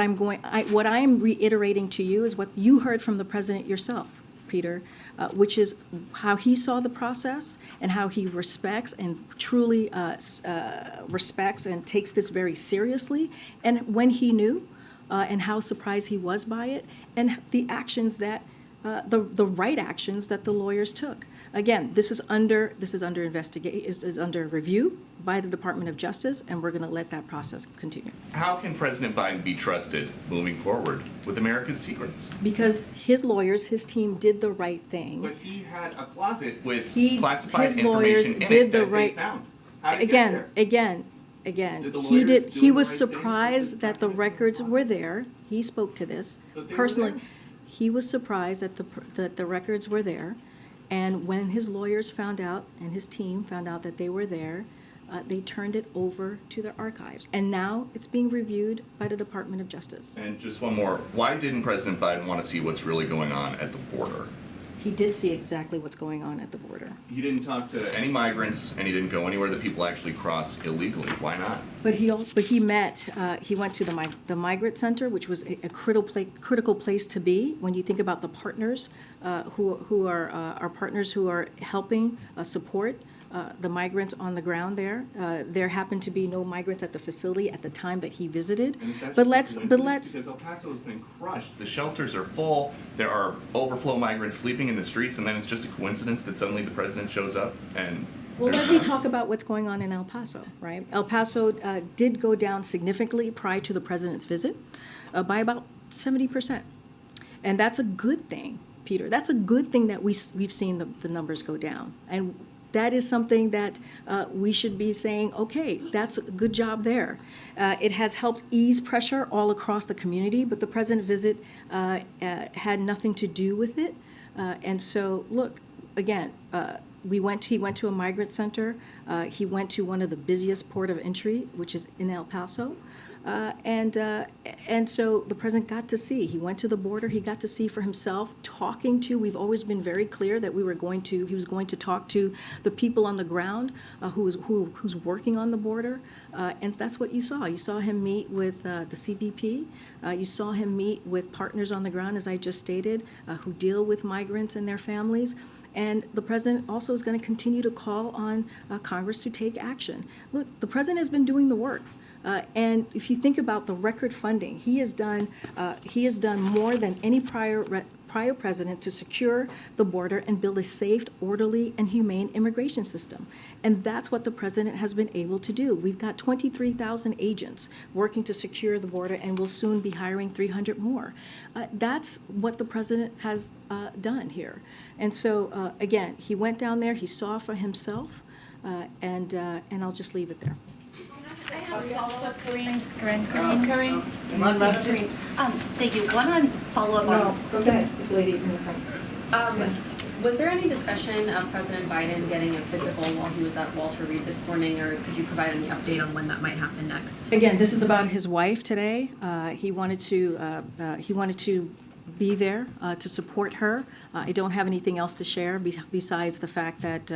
what I am reiterating to you is what you heard from the president yourself, Peter, which is how he saw the process and how he respects and truly respects and takes this very seriously, and when he knew, and how surprised he was by it, and the actions that the right actions that the lawyers took. Again, this is under investigation, is under review by the Department of Justice, and we're going to let that process continue. How can President Biden be trusted moving forward with America's secrets? Because his lawyers, his team did the right thing. But he had a closet with His classified lawyers information in did it the that right. they found. How did it get there? Again, Did the he lawyers did. do He the was right thing? surprised that the records were there. He spoke to this That they were personally. there? He was surprised that the records were there, and when his lawyers found out and his team found out that they were there, they turned it over to their archives, and now it's being reviewed by the Department of Justice. And just one more. Why didn't President Biden want to see what's really going on at the border? He did see exactly what's going on at the border. He didn't talk to any migrants, and he didn't go anywhere that people actually cross illegally. Why not? But he went to the migrant center, which was a critical place to be when you think about the partners who are our partners who are helping support the migrants on the ground there. There happened to be no migrants at the facility at the time that he visited. And is that But just a let's coincidence? Because El Paso has been crushed. The shelters are full. There are overflow migrants sleeping in the streets, and then it's just a coincidence that suddenly the president shows up and. Well, they're let me not. talk about what's going on in El Paso, right? El Paso did go down significantly prior to the president's visit by about 70%. And that's a good thing, Peter. That's a good thing that we've seen the numbers go down. And that is something that we should be saying, okay, that's a good job there. It has helped ease pressure all across the community, but the president's visit had nothing to do with it. And so, look, again, he went to a migrant center. He went to one of the busiest port of entry, which is in El Paso. And so the president got to see. He went to the border. He got to see for himself, talking to. We've always been very clear that he was going to talk to the people on the ground who's working on the border, and that's what you saw. You saw him meet with the CBP. You saw him meet with partners on the ground, as I just stated, who deal with migrants and their families. And the president also is going to continue to call on Congress to take action. Look, the president has been doing the work. And if you think about the record funding, he has done more than any prior president to secure the border and build a safe, orderly, and humane immigration system. And that's what the president has been able to do. We've got 23,000 agents working to secure the border, and we'll soon be hiring 300 more. That's what the president has done here. And so, again, he went down there, he saw for himself, and I'll just leave it there. I have a follow-up, Karine. Karine. Thank you. One follow-up on. Go ahead, this lady in the front. Was there any discussion of President Biden getting a physical while he was at Walter Reed this morning, or could you provide any update on when that might happen next? Again, this is about his wife today. He wanted to be there to support her. I don't have anything else to share besides the fact that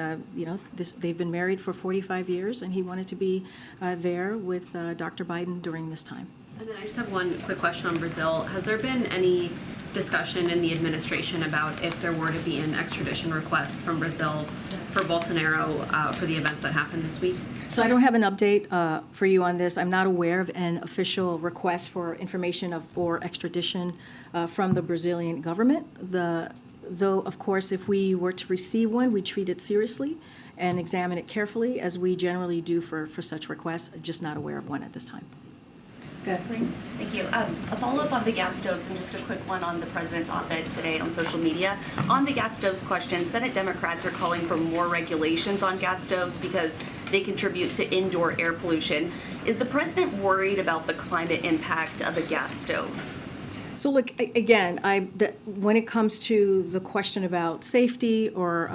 they've been married for 45 years, and he wanted to be there with Dr. Biden during this time. And then I just have one quick question on Brazil. Has there been any discussion in the administration about if there were to be an extradition request from Brazil for Bolsonaro for the events that happened this week? So I don't have an update for you on this. I'm not aware of an official request for information or extradition from the Brazilian government. Though, of course, if we were to receive one, we treat it seriously and examine it carefully, as we generally do for such requests. Just not aware of one at this time. Thank you. A follow-up on the gas stoves and just a quick one on the president's op-ed today on social media. On the gas stoves question, Senate Democrats are calling for more regulations on gas stoves because they contribute to indoor air pollution. Is the president worried about the climate impact of a gas stove? So look, again, when it comes to the question about safety or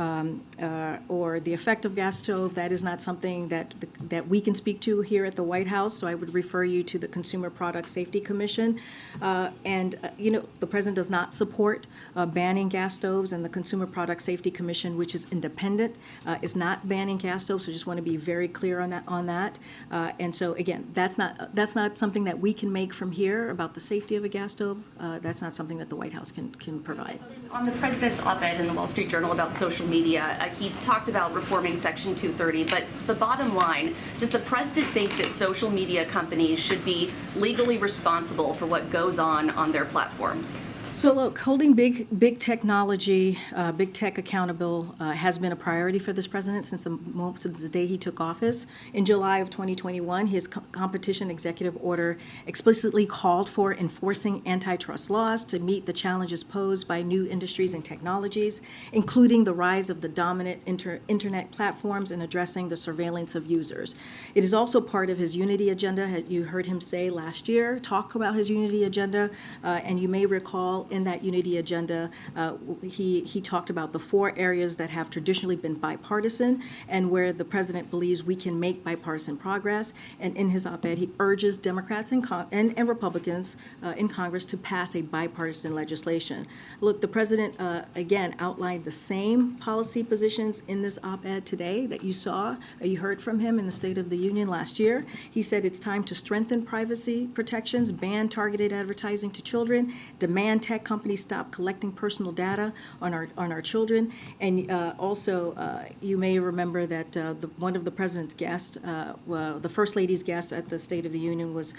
the effect of gas stove, that is not something that we can speak to here at the White House. So I would refer you to the Consumer Product Safety Commission. The president does not support banning gas stoves, and the Consumer Product Safety Commission, which is independent, is not banning gas stoves. So just want to be very clear on that. And so again, that's not something that we can make from here about the safety of a gas stove. That's not something that the White House can provide. On the president's op-ed in the Wall Street Journal about social media, he talked about reforming Section 230, but the bottom line, does the president think that social media companies should be legally responsible for what goes on their platforms? So look, holding big technology, big tech accountable has been a priority for this president since the day he took office. In July of 2021, his competition executive order explicitly called for enforcing antitrust laws to meet the challenges posed by new industries and technologies, including the rise of the dominant internet platforms and addressing the surveillance of users. It is also part of his unity agenda. You heard him say last year, talk about his unity agenda, and you may recall in that unity agenda, he talked about the 4 areas that have traditionally been bipartisan and where the president believes we can make bipartisan progress. And in his op-ed, he urges Democrats and Republicans in Congress to pass a bipartisan legislation. Look, the president, again, outlined the same policy positions in this op-ed today that you heard from him in the State of the Union last year. He said it's time to strengthen privacy protections, ban targeted advertising to children, demand tech companies stop collecting personal data on our children, and also you may remember that one of the president's guests, the First Lady's guest at the State of the Union was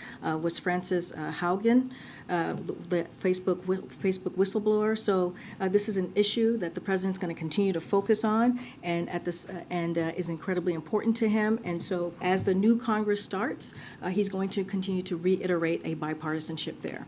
Frances Haugen, the Facebook whistleblower. So this is an issue that the president's going to continue to focus on, and is incredibly important to him. And so as the new Congress starts, he's going to continue to reiterate a bipartisanship there.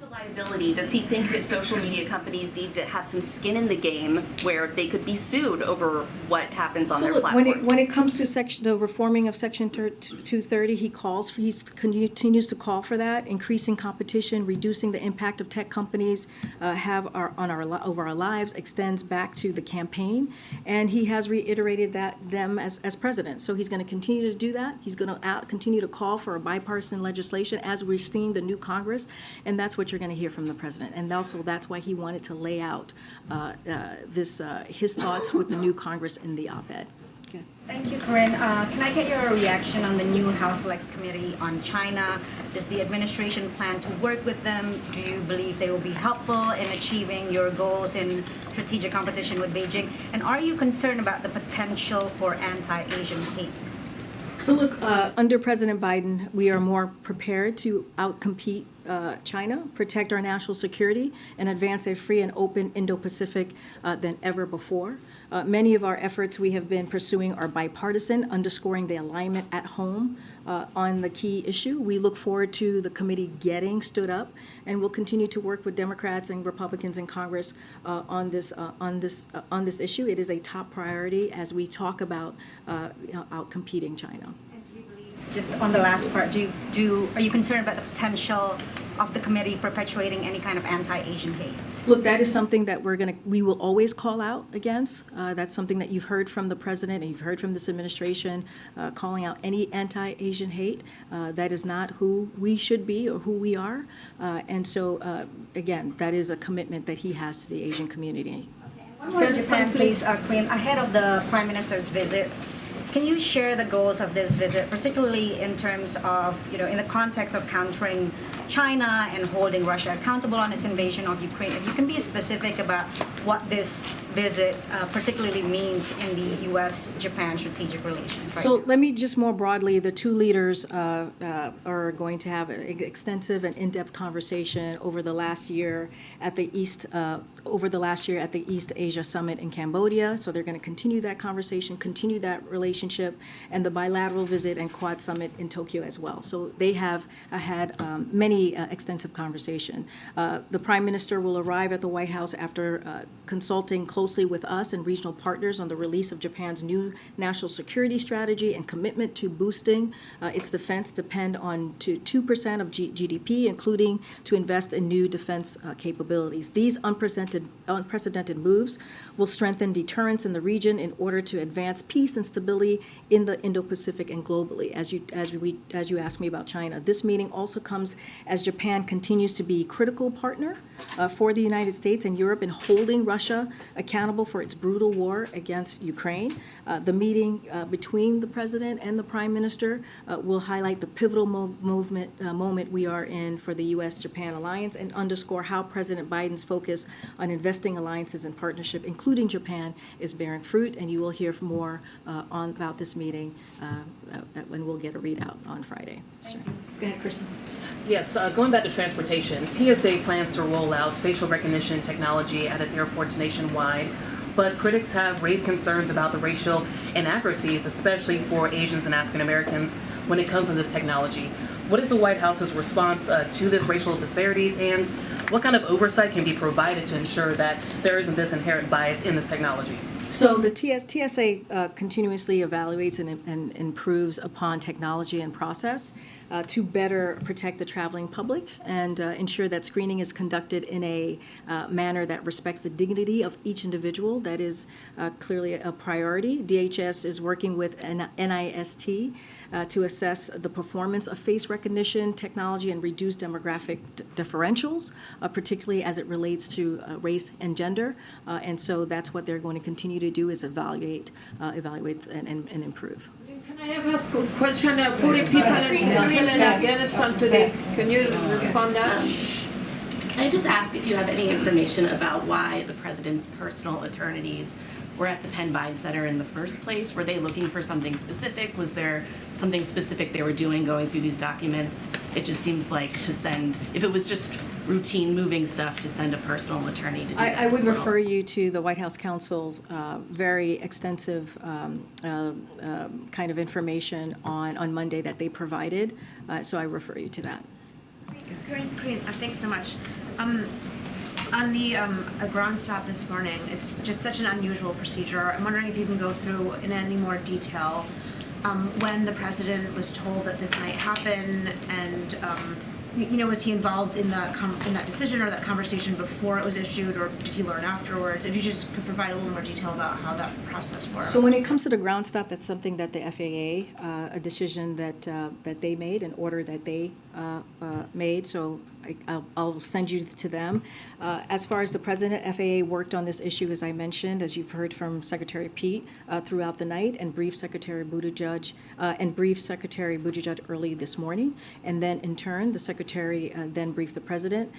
To liability, does he think that social media companies need to have some skin in the game where they could be sued over what happens on their platforms? When it comes to the reforming of Section 230, he continues to call for that, increasing competition, reducing the impact of tech companies over our lives, extends back to the campaign, and he has reiterated them as president. So he's going to continue to do that. He's going to continue to call for a bipartisan legislation as we're seeing the new Congress, and that's what you're going to hear from the president. And also that's why he wanted to lay out his thoughts with the new Congress in the op-ed. Okay. Thank you, Karine. Can I get your reaction on the new House Select Committee on China? Does the administration plan to work with them? Do you believe they will be helpful in achieving your goals in strategic competition with Beijing? And are you concerned about the potential for anti-Asian hate? So look, under President Biden, we are more prepared to outcompete China, protect our national security, and advance a free and open Indo-Pacific than ever before. Many of our efforts we have been pursuing are bipartisan, underscoring the alignment at home on the key issue. We look forward to the committee getting stood up, and we'll continue to work with Democrats and Republicans in Congress on this issue. It is a top priority as we talk about outcompeting China. Just on the last part, are you concerned about the potential of the committee perpetuating any kind of anti-Asian hate? Look, that is something that we will always call out against. That's something that you've heard from the president and you've heard from this administration, calling out any anti-Asian hate. That is not who we should be or who we are. And so, again, that is a commitment that he has to the Asian community. One more Japan, please, Karine. Ahead of the Prime Minister's visit, can you share the goals of this visit, particularly in terms of, in the context of countering China and holding Russia accountable on its invasion of Ukraine? If you can be specific about what this visit particularly means in the U.S.-Japan strategic relations. So let me just more broadly, the two leaders are going to have an extensive and in-depth conversation over the last year at the East Asia Summit in Cambodia. So they're going to continue that conversation, continue that relationship, and the bilateral visit and Quad Summit in Tokyo as well. So they have had many extensive conversation. The Prime Minister will arrive at the White House after consulting closely closely with us and regional partners on the release of Japan's new national security strategy and commitment to boosting its defense depend on to 2% of GDP, including to invest in new defense capabilities. These unprecedented moves will strengthen deterrence in the region in order to advance peace and stability in the Indo-Pacific and globally. As you asked me about China, this meeting also comes as Japan continues to be a critical partner for the United States and Europe in holding Russia accountable for its brutal war against Ukraine. The meeting between the President and the Prime Minister will highlight the pivotal moment we are in for the U.S.-Japan alliance and underscore how President Biden's focus on investing alliances and partnership, including Japan, is bearing fruit. And you will hear more about this meeting when we'll get a readout on Friday. So, go ahead, Kristen. Yes, going back to transportation, TSA plans to roll out facial recognition technology at its airports nationwide, but critics have raised concerns about the racial inaccuracies, especially for Asians and African Americans, when it comes to this technology. What is the White House's response to this racial disparities, and what kind of oversight can be provided to ensure that there isn't this inherent bias in this technology? So the TSA continuously evaluates and improves upon technology and process to better protect the traveling public and ensure that screening is conducted in a manner that respects the dignity of each individual. That is clearly a priority. DHS is working with NIST to assess the performance of face recognition technology and reduce demographic differentials, particularly as it relates to race and gender. And so that's what they're going to continue to do, is evaluate and improve. Can I ask a question? 40 people in Afghanistan today. Can you respond that? Can I just ask if you have any information about why the president's personal attorneys were at the Penn Biden Center in the first place? Were they looking for something specific? Was there something specific they were doing going through these documents? It just seems like to send, if it was just routine moving stuff, to send a personal attorney to do that. I would refer you to the White House counsel's very extensive kind of information on Monday that they provided. So I refer you to that. Karine, thanks so much. On the ground stop this morning, it's just such an unusual procedure. I'm wondering if you can go through in any more detail when the president was told that this might happen, and was he involved in that decision or that conversation before it was issued, or did he learn afterwards? If you just could provide a little more detail about how that process worked. So when it comes to the ground stop, that's something that the FAA, a decision that they made, an order that they made. So I'll send you to them. As far as the president, FAA worked on this issue, as I mentioned, as you've heard from Secretary Pete throughout the night, and briefed Secretary Buttigieg early this morning. And then in turn, the Secretary then briefed the president,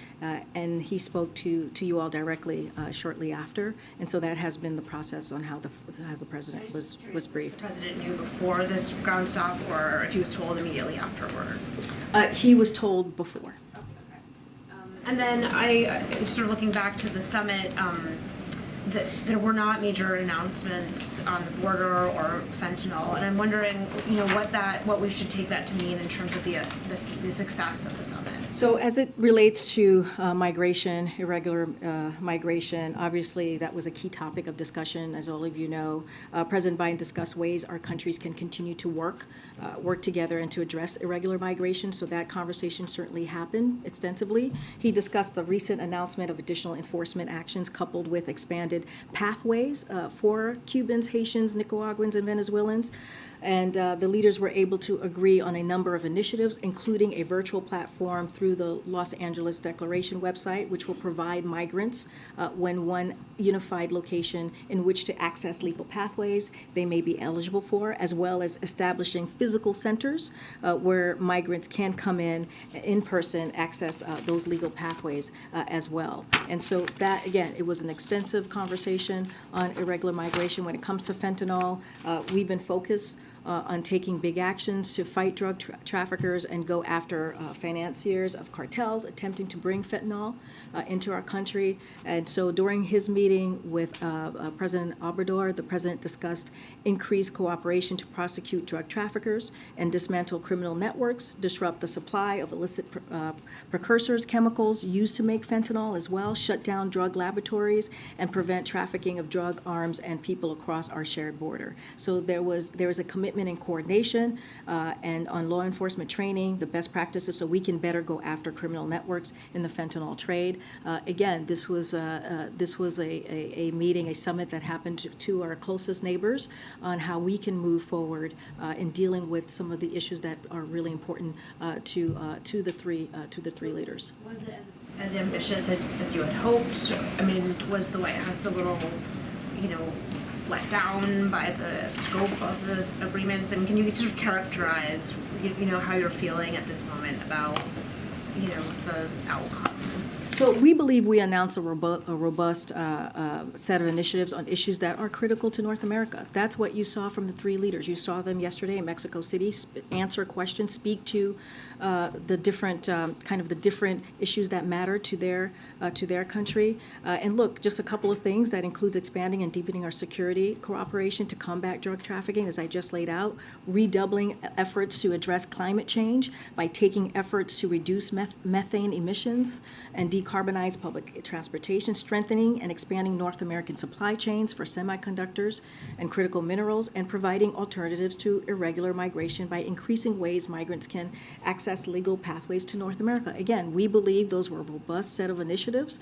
and he spoke to you all directly shortly after. And so that has been the process on how the president was briefed. The president knew before this ground stop, or if he was told immediately afterward? He was told before. And then sort of looking back to the summit, that there were not major announcements on the border or fentanyl, and I'm wondering, what we should take that to mean in terms of the success of the summit. So as it relates to migration, irregular migration, obviously that was a key topic of discussion, as all of you know. President Biden discussed ways our countries can continue to work together and to address irregular migration. So that conversation certainly happened extensively. He discussed the recent announcement of additional enforcement actions coupled with expanded pathways for Cubans, Haitians, Nicaraguans, and Venezuelans. And the leaders were able to agree on a number of initiatives, including a virtual platform through the Los Angeles Declaration website, which will provide migrants one unified location in which to access legal pathways they may be eligible for, as well as establishing physical centers where migrants can come in person, access those legal pathways as well. And so that, again, it was an extensive conversation on irregular migration. When it comes to fentanyl, we've been focused on taking big actions to fight drug traffickers and go after financiers of cartels attempting to bring fentanyl into our country. And so during his meeting with President Obrador, the president discussed increased cooperation to prosecute drug traffickers and dismantle criminal networks, disrupt the supply of illicit precursors, chemicals used to make fentanyl as well, shut down drug laboratories, and prevent trafficking of drug, arms, and people across our shared border. So there was a commitment and coordination and on law enforcement training, the best practices so we can better go after criminal networks in the fentanyl trade. Again, this was a meeting, a summit that happened to our closest neighbors on how we can move forward in dealing with some of the issues that are really important to the three leaders. Was it as ambitious as you had hoped? I mean, was the White House a little, let down by the scope of the agreements? And can you sort of characterize, how you're feeling at this moment about, the outcome? So we believe we announced a robust set of initiatives on issues that are critical to North America. That's what you saw from the three leaders. You saw them yesterday in Mexico City answer questions, speak to the different the different issues that matter to their country. And look, just a couple of things that includes expanding and deepening our security cooperation to combat drug trafficking, as I just laid out, redoubling efforts to address climate change by taking efforts to reduce methane emissions and decarbonize public transportation, strengthening and expanding North American supply chains for semiconductors and critical minerals, and providing alternatives to irregular migration by increasing ways migrants can access legal pathways to North America. Again, we believe those were a robust set of initiatives,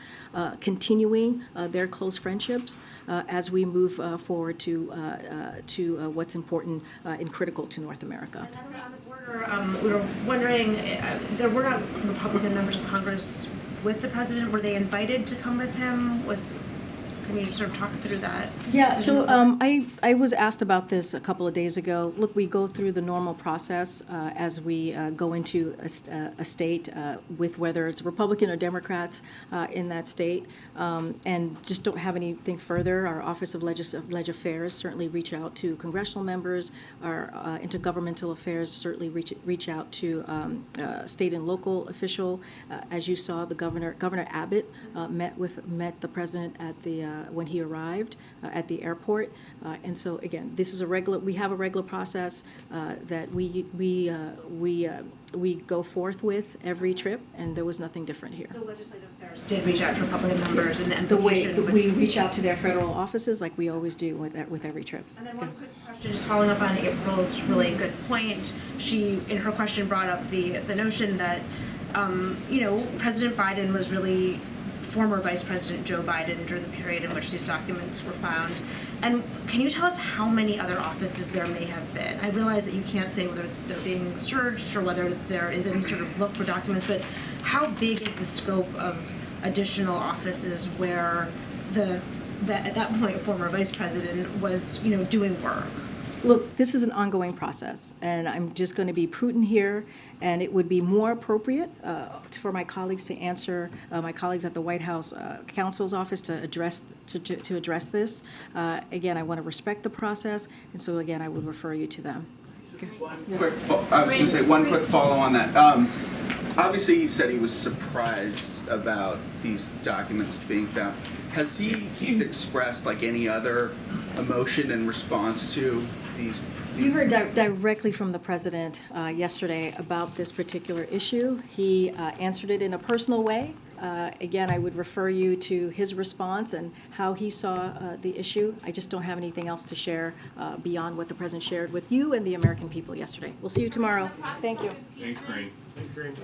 continuing their close friendships as we move forward to what's important and critical to North America. And then on the border, we were wondering, there were not Republican members of Congress with the president. Were they invited to come with him? Can you sort of talk through that? Yeah, so I was asked about this a couple of days ago. Look, we go through the normal process as we go into a state with whether it's Republican or Democrats in that state, and just don't have anything further. Our Office of Legislative Affairs certainly reach out to congressional members. Our Intergovernmental Affairs certainly reach out to state and local official. As you saw, the Governor Abbott met the president at the when he arrived at the airport, and so again, this is we have a regular process that we go forth with every trip, and there was nothing different here. So Legislative Affairs did reach out to Republican members, and the way we reach out to their federal offices, like we always do with every trip. And then one quick question, just following up on April's really good point. She, in her question, brought up the notion that President Biden was really former Vice President Joe Biden during the period in which these documents were found. And can you tell us how many other offices there may have been? I realize that you can't say whether they're being searched or whether there is any sort of look for documents, but how big is the scope of additional offices where at that point former Vice President was doing work? Look, this is an ongoing process, and I'm just going to be prudent here, and it would be more appropriate for my colleagues to answer, my colleagues at the White House counsel's office to address this. Again, I want to respect the process, and so again, I would refer you to them. Okay. I was going to say one quick follow on that. Obviously, he said he was surprised about these documents being found. Has he expressed like any other emotion in response to these? You heard directly from the president yesterday about this particular issue. He answered it in a personal way. Again, I would refer you to his response and how he saw the issue. I just don't have anything else to share beyond what the president shared with you and the American people yesterday. We'll see you tomorrow. Thank you. Thanks, Karine. Thanks, Karine.